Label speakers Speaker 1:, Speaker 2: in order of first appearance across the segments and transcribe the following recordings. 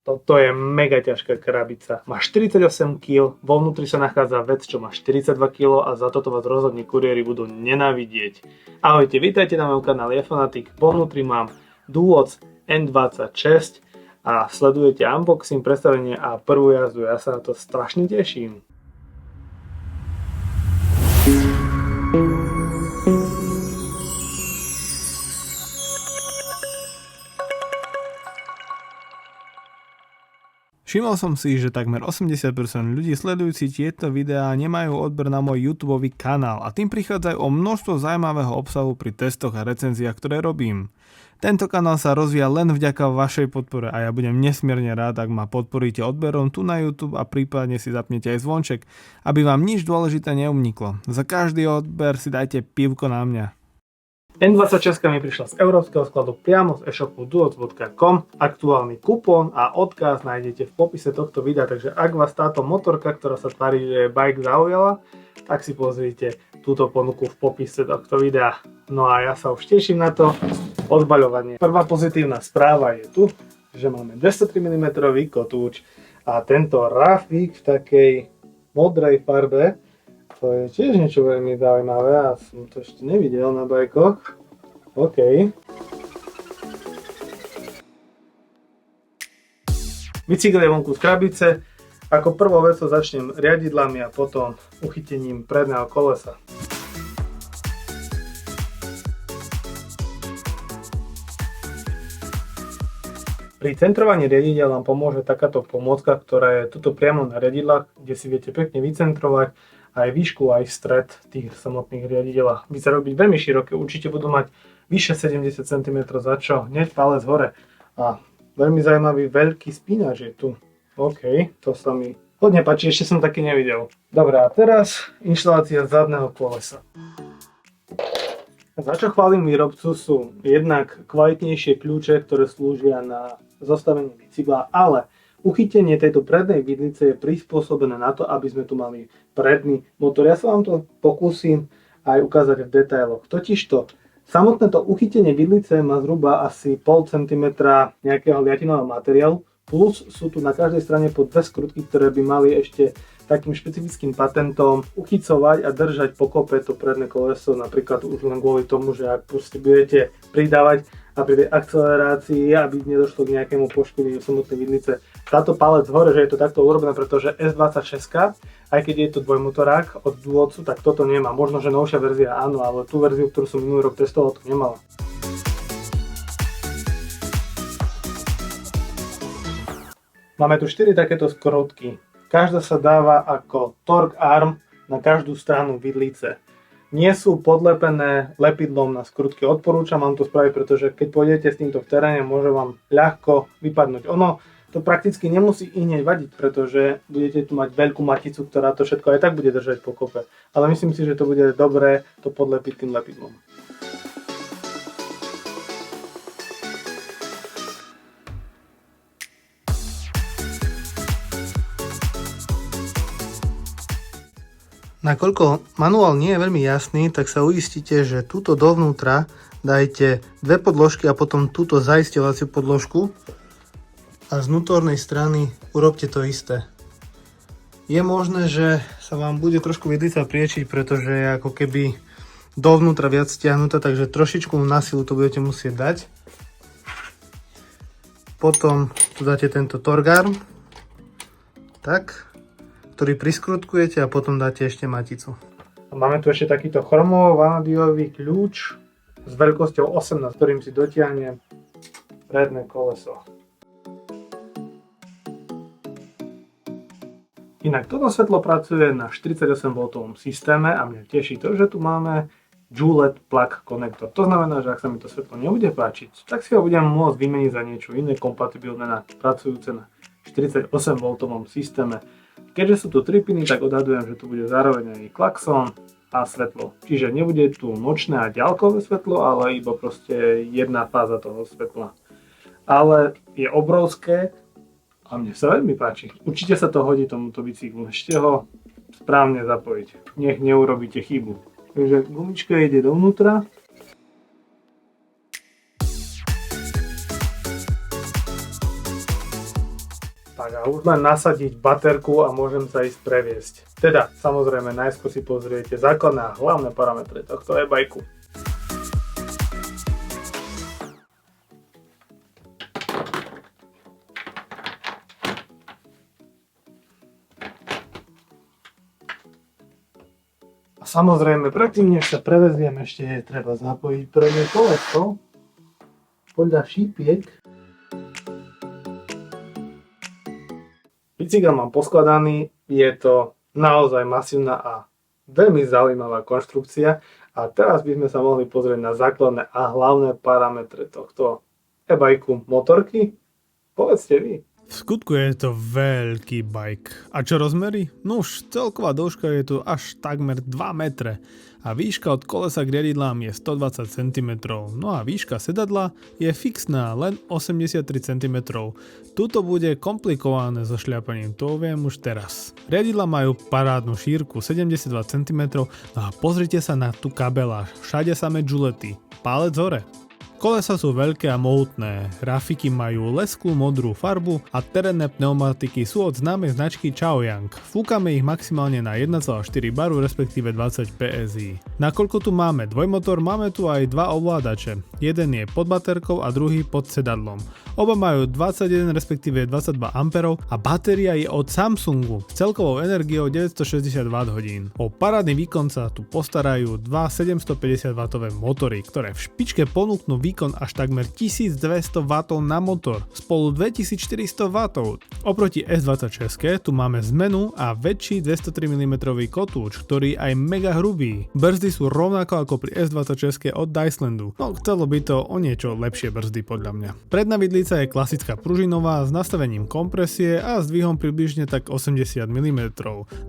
Speaker 1: Toto je mega ťažká krabica. Má 48 kg, vo vnútri sa nachádza vec, čo má 42 kg a za toto vás rozhodne kuriéri budú nenávidieť. Ahojte, vítajte na mojom kanáli Fanatik. Vo vnútri mám Duoc N26 a sledujete unboxing, predstavenie a prvú jazdu. Ja sa na to strašne teším. Všimol som si, že takmer 80% ľudí sledujúci tieto videá nemajú odber na môj YouTube kanál a tým prichádzajú o množstvo zaujímavého obsahu pri testoch a recenziách, ktoré robím. Tento kanál sa rozvíja len vďaka vašej podpore a ja budem nesmierne rád, ak ma podporíte odberom tu na YouTube a prípadne si zapnete aj zvonček, aby vám nič dôležité neuniklo. Za každý odber si dajte pivko na mňa. N26 mi prišla z európskeho skladu priamo z e-shopu duoc.com. Aktuálny kupón a odkaz nájdete v popise tohto videa, takže ak vás táto motorka, ktorá sa tvári, že je bike, zaujala, tak si pozrite túto ponuku v popise tohto videa. No a ja sa už teším na to odbaľovanie. Prvá pozitívna správa je tu, že máme 203 mm kotúč a tento rafík v takej modrej farbe. To je tiež niečo veľmi zaujímavé a som to ešte nevidel na bajkoch. OK. Bicykel je vonku z krabice. Ako prvou vecou začnem riadidlami a potom uchytením predného kolesa. Pri centrovaní riadidel vám pomôže takáto pomôcka, ktorá je tuto priamo na riadidlách, kde si viete pekne vycentrovať aj výšku, aj stred tých samotných riadidel. By sa robiť veľmi široké, určite budú mať vyše 70 cm, za čo hneď palec hore. A veľmi zaujímavý veľký spínač je tu. OK, to sa mi hodne páči, ešte som taký nevidel. Dobre, a teraz inštalácia zadného kolesa. Za čo chválim výrobcu sú jednak kvalitnejšie kľúče, ktoré slúžia na zostavenie bicykla, ale uchytenie tejto prednej vidlice je prispôsobené na to, aby sme tu mali predný motor. Ja sa vám to pokúsim aj ukázať v detailoch. Totižto samotné to uchytenie vidlice má zhruba asi 0,5 cm nejakého liatinového materiálu, plus sú tu na každej strane po dve skrutky, ktoré by mali ešte takým špecifickým patentom uchycovať a držať pokope to predné koleso, napríklad už len kvôli tomu, že ak budete pridávať a pri tej akcelerácii, aby nedošlo k nejakému poškodeniu samotnej vidlice. Táto palec hore, že je to takto urobené, pretože S26, aj keď je to dvojmotorák od Duocu, tak toto nemá. Možno, že novšia verzia áno, ale tú verziu, ktorú som minulý rok testoval, to nemala. Máme tu 4 takéto skrutky. Každá sa dáva ako torque arm na každú stranu vidlice. Nie sú podlepené lepidlom na skrutky. Odporúčam vám to spraviť, pretože keď pôjdete s týmto v teréne, môže vám ľahko vypadnúť. Ono to prakticky nemusí i hneď vadiť, pretože budete tu mať veľkú maticu, ktorá to všetko aj tak bude držať pokope. Ale myslím si, že to bude dobré to podlepiť tým lepidlom. Nakoľko manuál nie je veľmi jasný, tak sa uistite, že túto dovnútra dajte dve podložky a potom túto zaisťovaciu podložku a z vnútornej strany urobte to isté. Je možné, že sa vám bude trošku vidlica priečiť, pretože je ako keby dovnútra viac stiahnutá, takže trošičku na silu to budete musieť dať. Potom tu dáte tento torque arm, tak, ktorý priskrutkujete a potom dáte ešte maticu. A máme tu ešte takýto chromovo-vanádiový kľúč s veľkosťou 18, ktorým si dotiahnem predné koleso. Inak toto svetlo pracuje na 48V systéme a mňa teší to, že tu máme Dual plug konektor. To znamená, že ak sa mi to svetlo nebude páčiť, tak si ho budem môcť vymeniť za niečo iné kompatibilné na pracujúce na 48V systéme. Keďže sú tu 3 piny, tak odhadujem, že tu bude zároveň aj klakson a svetlo. Čiže nebude tu nočné a ďalkové svetlo, ale iba proste jedna fáza toho svetla. Ale je obrovské a mne sa veľmi páči. Určite sa to hodí tomuto bicyklu. Ešte ho správne zapojiť. Nech neurobíte chybu. Takže gumička ide dovnútra. Tak a už mám nasadiť baterku a môžem sa ísť previesť. Teda, samozrejme, najskôr si pozriete základné a hlavné parametre tohto e-bajku. A samozrejme, predtým než sa preveziem, ešte je treba zapojiť predné koleso podľa šípiek. Bicykel mám poskladaný, je to naozaj masívna a veľmi zaujímavá konštrukcia a teraz by sme sa mohli pozrieť na základné a hlavné parametre tohto e-bajku motorky. Povedzte vy.
Speaker 2: V skutku je to veľký bike. A čo rozmery? No už celková dĺžka je tu až takmer 2 metre a výška od kolesa k riadidlám je 120 cm. No a výška sedadla je fixná, len 83 cm. Tuto bude komplikované so šľapaním, to viem už teraz. Riadidlá majú parádnu šírku 72 cm, no a pozrite sa na tú kabeláž, všade samé džulety, palec hore. Kolesa sú veľké a mohutné, grafiky majú lesklú modrú farbu a terénne pneumatiky sú od známej značky Chaoyang. Fúkame ich maximálne na 1,4 baru, respektíve 20 PSI. Nakoľko tu máme dvojmotor, máme tu aj dva ovládače. Jeden je pod baterkou a druhý pod sedadlom. Oba majú 21 respektíve 22 A a batéria je od Samsungu s celkovou energiou 960 Wh. O parádny výkon sa tu postarajú dva 750 W motory, ktoré v špičke ponúknú výkon až takmer 1200 W na motor, spolu 2400 W. Oproti S26 tu máme zmenu a väčší 203 mm kotúč, ktorý aj mega hrubý. Brzdy sú rovnako ako pri S26 od Dyselandu, no chcelo by to o niečo lepšie brzdy podľa mňa. Predná vidlica je klasická pružinová s nastavením kompresie a zdvihom približne tak 80 mm.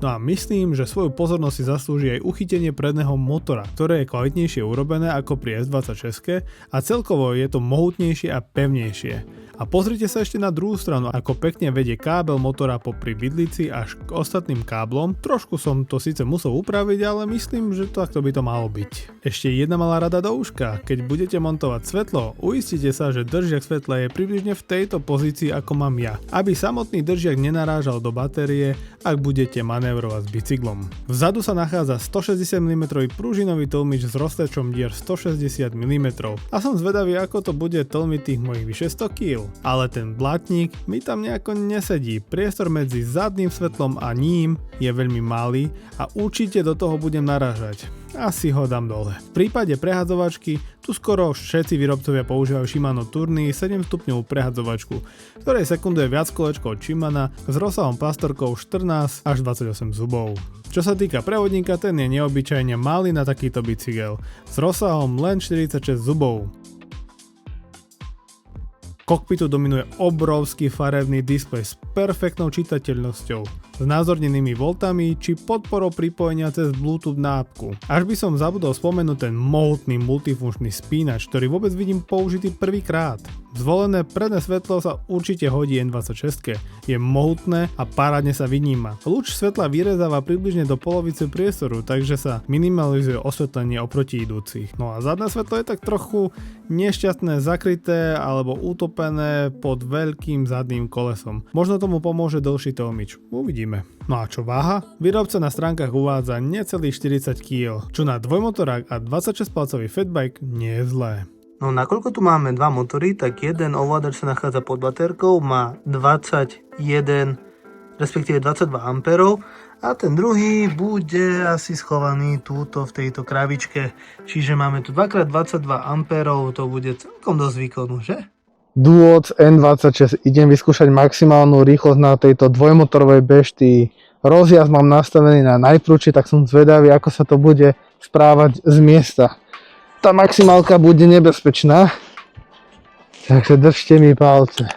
Speaker 2: No a myslím, že svoju pozornosť si zaslúži aj uchytenie predného motora, ktoré je kvalitnejšie urobené ako pri S26 a celkovo je to mohutnejšie a pevnejšie. A pozrite sa ešte na druhú stranu, ako pekne vedie kábel motora popri vidlici až k ostatným káblom. Trošku som to síce musel upraviť, ale myslím, že takto by to malo byť. Ešte jedna malá rada do uška. Keď budete montovať svetlo, uistite sa, že držiak svetla je približne v tejto pozícii ako mám ja, aby samotný držiak nenarážal do batérie, ak budete manévrovať s bicyklom. Vzadu sa nachádza 160 mm pružinový tlmič s roztečom dier 160 mm a som zvedavý, ako to bude tlmiť tých mojich vyše 100 kg. Ale ten blatník mi tam nejako nesedí. Priestor medzi zadným svetlom a ním je veľmi malý a určite do toho budem narážať. Asi ho dám dole. V prípade prehadzovačky tu skoro všetci výrobcovia používajú Shimano Tourney 7 stupňovú prehadzovačku, ktorej sekunduje viac kolečko od Shimana s rozsahom pastorkov 14 až 28 zubov. Čo sa týka prevodníka, ten je neobyčajne malý na takýto bicykel s rozsahom len 46 zubov. Kokpitu dominuje obrovský farebný displej s perfektnou čitateľnosťou, s znázornenými voltami či podporou pripojenia cez Bluetooth na apku. Až by som zabudol spomenúť ten mohutný multifunkčný spínač, ktorý vôbec vidím použitý prvýkrát. Zvolené predné svetlo sa určite hodí N26, je mohutné a parádne sa vyníma. Lúč svetla vyrezáva približne do polovice priestoru, takže sa minimalizuje osvetlenie oproti idúcich. No a zadné svetlo je tak trochu nešťastné, zakryté alebo utopené pod veľkým zadným kolesom. Možno tomu pomôže dlhší tlmič. Uvidíme. No a čo váha? Výrobca na stránkach uvádza necelých 40 kg, čo na dvojmotorák a 26-palcový fatbike nie je zlé.
Speaker 1: No nakoľko tu máme dva motory, tak jeden ovládač sa nachádza pod baterkou, má 21, respektíve 22 A a ten druhý bude asi schovaný túto v tejto krabičke. Čiže máme tu 2x22 A, to bude celkom dosť výkonu, že?
Speaker 3: Duoc N26, idem vyskúšať maximálnu rýchlosť na tejto dvojmotorovej bežty. Rozjazd mám nastavený na najprúčšie, tak som zvedavý, ako sa to bude správať z miesta. Tá maximálka bude nebezpečná, takže držte mi palce.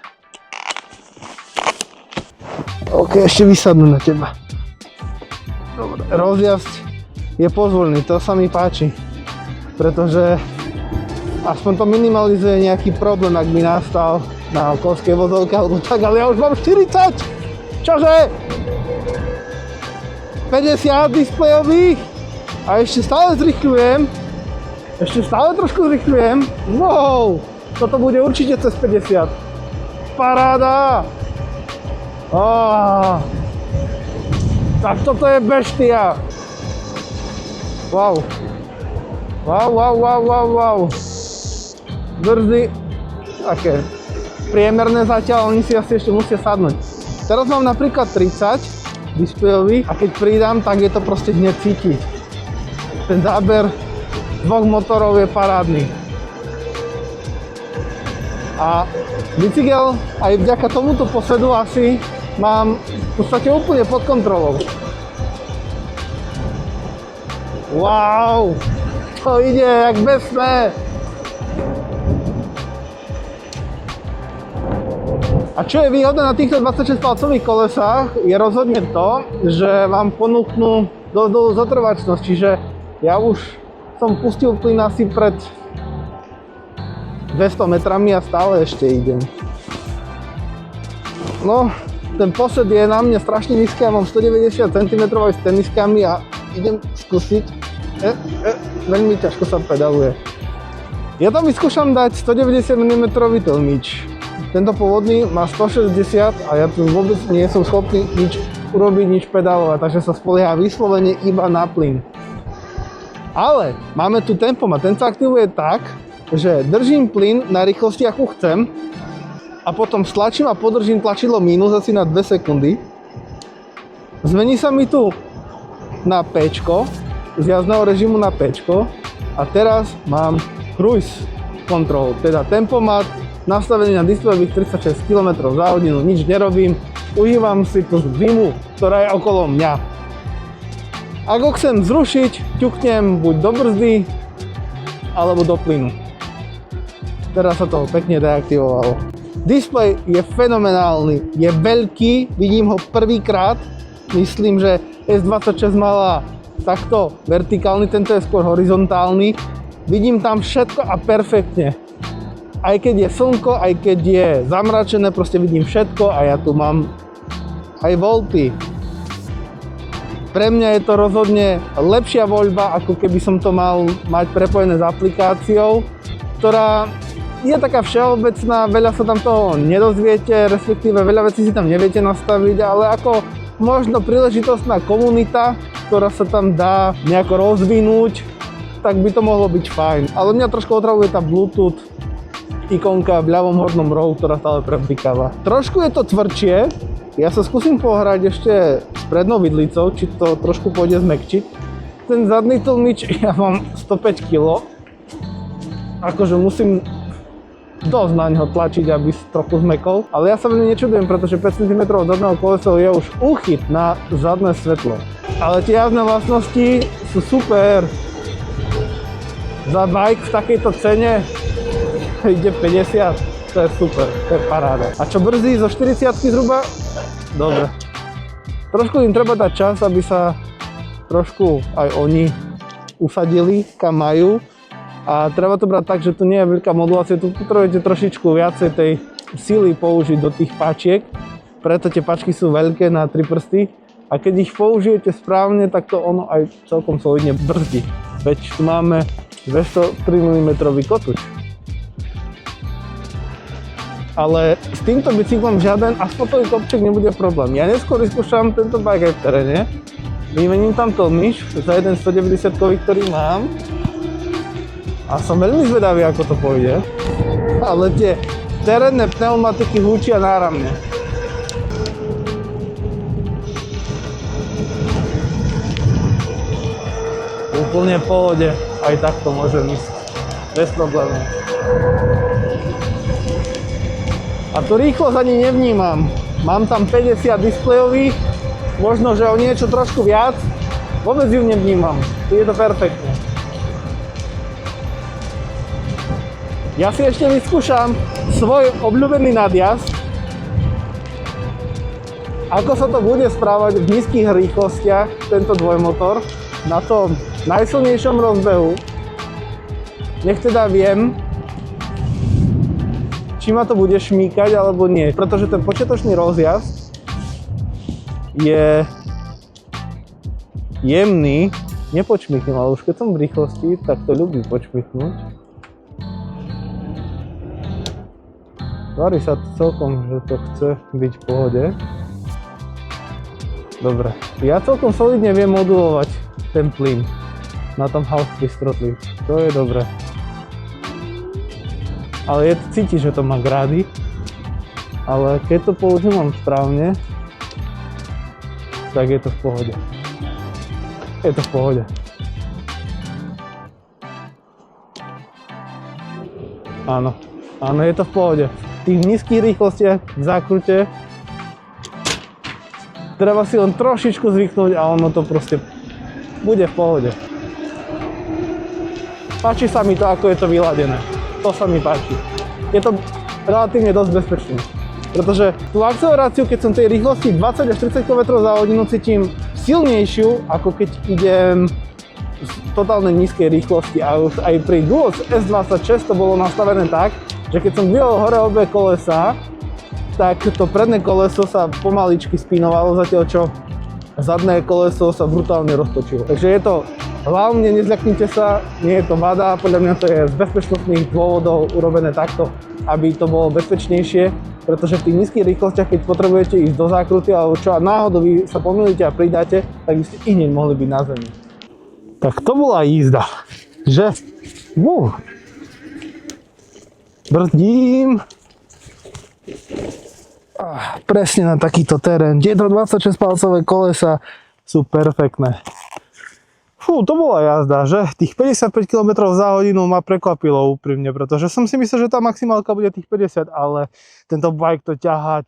Speaker 3: OK, ešte vysadnú na teba. Dobre, rozjazd je pozvolný, to sa mi páči, pretože aspoň to minimalizuje nejaký problém, ak by nastal na okolskej vozovke alebo tak, ale ja už mám 40! Čože? 50 displejových a ešte stále zrychľujem. Ešte stále trošku zrychľujem. Wow! Toto bude určite cez 50. Paráda! Tak toto je beštia. Wow. Wow. Brzdy. Také priemerné zatiaľ, oni si asi ešte musia sadnúť. Teraz mám napríklad 30 displejových a keď pridám, tak je to proste hneď cítiť. Ten záber dvoch motorov je parádny. A bicykel aj vďaka tomuto posedu asi mám v podstate úplne pod kontrolou. Wow! To ide jak besné! A čo je výhoda na týchto 26-palcových kolesách, je rozhodne to, že vám ponúknú dosť dlhú zotrvačnosť, čiže ja už som pustil plyn asi pred 200 metrami a stále ešte idem. No, ten posed je na mne strašne nízky, ja mám 190 cm aj s teniskami a idem skúsiť. Veľmi ťažko sa pedaluje. Ja tam vyskúšam dať 190 mm tlmič. Tento pôvodný má 160 a ja tu vôbec nie som schopný nič urobiť, nič pedalovať, takže sa spolieham vyslovene iba na plyn. Ale máme tu tempomat, ten sa aktivuje tak, že držím plyn na rýchlosti, akú chcem a potom stlačím a podržím tlačidlo minus asi na 2 sekundy. Zmení sa mi tu na P-čko, z jazdného režimu na P-čko a teraz mám cruise control, teda tempomat, nastavený na displejových 36 km za hodinu, nič nerobím, užívam si tú zimu, ktorá je okolo mňa. Ak ho chcem zrušiť, ťuknem buď do brzdy, alebo do plynu. Teraz sa to pekne deaktivovalo. Displej je fenomenálny, je veľký, vidím ho prvýkrát, myslím, že S26 mala takto vertikálny, tento je skôr horizontálny, vidím tam všetko a perfektne. Aj keď je slnko, aj keď je zamračené, proste vidím všetko a ja tu mám aj volty. Pre mňa je to rozhodne lepšia voľba, ako keby som to mal mať prepojené s aplikáciou, ktorá je taká všeobecná, veľa sa tam toho nedozviete, respektíve veľa vecí si tam neviete nastaviť, ale ako možno príležitostná komunita, ktorá sa tam dá nejako rozvinúť, tak by to mohlo byť fajn. Ale mňa trošku otravuje tá Bluetooth ikonka v ľavom hornom rohu, ktorá stále preblikáva. Trošku je to tvrdšie, ja sa skúsim pohrať ešte s prednou vidlicou, či to trošku pôjde zmäkčiť. Ten zadný tlmič, ja mám 105 kg, akože musím dosť na ňo tlačiť, aby trochu zmekol, ale ja sa veľmi nečudujem, pretože 5 cm od zadného kolesa je už úchyt na zadné svetlo. Ale tie jazdné vlastnosti sú super. Za bike v takejto cene ide 50, to je super, to je paráda. A čo brzí zo 40-ky zhruba? Dobre. Trošku im treba dať čas, aby sa trošku aj oni usadili, kam majú. A treba to brať tak, že tu nie je veľká modulácia, tu potrebujete trošičku viacej tej sily použiť do tých páčiek. Preto tie páčky sú veľké na 3 prsty. A keď ich použijete správne, tak to ono aj celkom solidne brzdí. Veď tu máme 203 mm kotúč. Ale s týmto bicyklom žiaden asfaltový kopček nebude problém. Ja neskôr vyskúšam tento bike aj v teréne. Vymením tam tlmiš za jeden 190-kový, ktorý mám. A som veľmi zvedavý, ako to pôjde. Ale tie terénne pneumatiky húčia náramne. Úplne v pohode. Aj takto môžem ísť. Bez problémov. A tú rýchlosť ani nevnímam. Mám tam 50 displejových, možno, že o niečo trošku viac. Vôbec ju nevnímam. Tu je to perfektne. Ja si ešte vyskúšam svoj obľúbený nadjazd. Ako sa to bude správať v nízkych rýchlostiach, tento dvojmotor, na tom najsilnejšom rozbehu. Nech teda viem, či ma to bude šmýkať alebo nie, pretože ten počiatočný rozjazd je jemný, nepočmyknem, ale už keď som v rýchlosti, tak to ľubí počmyknúť. Tvári sa to celkom, že to chce byť v pohode. Dobre. Ja celkom solidne viem modulovať ten plyn na tom Half-Twist Throttli. To je dobré. Ale cíti, že to má grády. Ale keď to používam správne, tak je to v pohode. Je to v pohode. Áno, áno, je to v pohode. V tých nízkych rýchlostiach v zákrute treba si len trošičku zvyknúť a ono to proste bude v pohode. Páči sa mi to, ako je to vyladené. To sa mi páči. Je to relatívne dosť bezpečné. Pretože tú akceleráciu, keď som tej rýchlosti 20 až 30 km/h cítim silnejšiu, ako keď idem z totálne nízkej rýchlosti. A už aj pri Duos S26 to bolo nastavené tak, že keď som dvihol hore obe kolesa, tak to predné koleso sa pomaličky spínovalo, zatiaľ čo zadné koleso sa brutálne roztočilo. Takže je to hlavne, nezľaknite sa, nie je to vada, podľa mňa to je z bezpečnostných dôvodov urobené takto, aby to bolo bezpečnejšie, pretože v tých nízkych rýchlostiach, keď potrebujete ísť do zákruty alebo čo a náhodou vy sa pomýlite a pridáte, tak by ste i hneď mohli byť na zemi. Tak to bola jízda, že? Brzdím. Presne na takýto terén. Tieto 26-palcové kolesa sú perfektné. Fú, to bola jazda, že? Tých 55 km/h ma prekvapilo úprimne, pretože som si myslel, že tá maximálka bude tých 50, ale tento bike to ťahá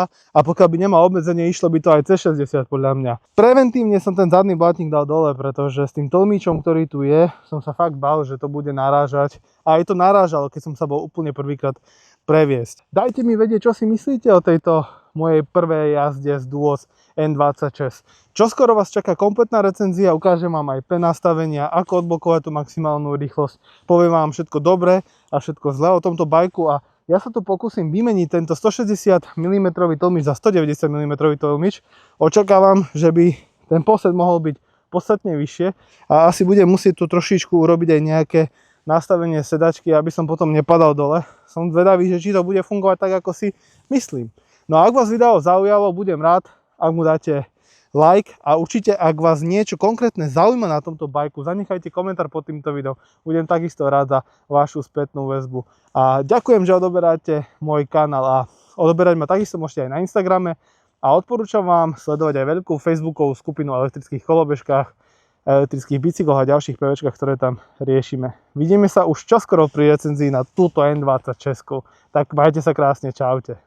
Speaker 3: a pokiaľ by nemal obmedzenie, išlo by to aj cez 60 podľa mňa. Preventívne som ten zadný blatník dal dole, pretože s tým tlmičom, ktorý tu je, som sa fakt bál, že to bude narážať. A aj to narážalo, keď som sa bol úplne prvýkrát previesť. Dajte mi vedieť, čo si myslíte o tejto mojej prvej jazde z Duos N26. Čoskoro vás čaká kompletná recenzia, ukážem vám aj nastavenia, ako odblokovať tú maximálnu rýchlosť. Poviem vám všetko dobré a všetko zlé o tomto bajku a ja sa tu pokúsim vymeniť tento 160 mm tlmič za 190 mm tlmič. Očakávam, že by ten posed mohol byť podstatne vyššie a asi budem musieť tu trošičku urobiť aj nejaké nastavenie sedačky, aby som potom nepadal dole. Som zvedavý, že či to bude fungovať tak, ako si myslím. No a ak vás video zaujalo, budem rád, ak mu dáte like a určite, ak vás niečo konkrétne zaujíma na tomto bajku, zanechajte komentár pod týmto videom. Budem takisto rád za vašu spätnú väzbu. A ďakujem, že odoberáte môj kanál a odoberať ma takisto môžete aj na Instagrame a odporúčam vám sledovať aj veľkú facebookovú skupinu o elektrických kolobežkách, elektrických bicykloch a ďalších PVčkách, ktoré tam riešime. Vidíme sa už čoskoro pri recenzii na túto N26. Tak majte sa krásne, čaute.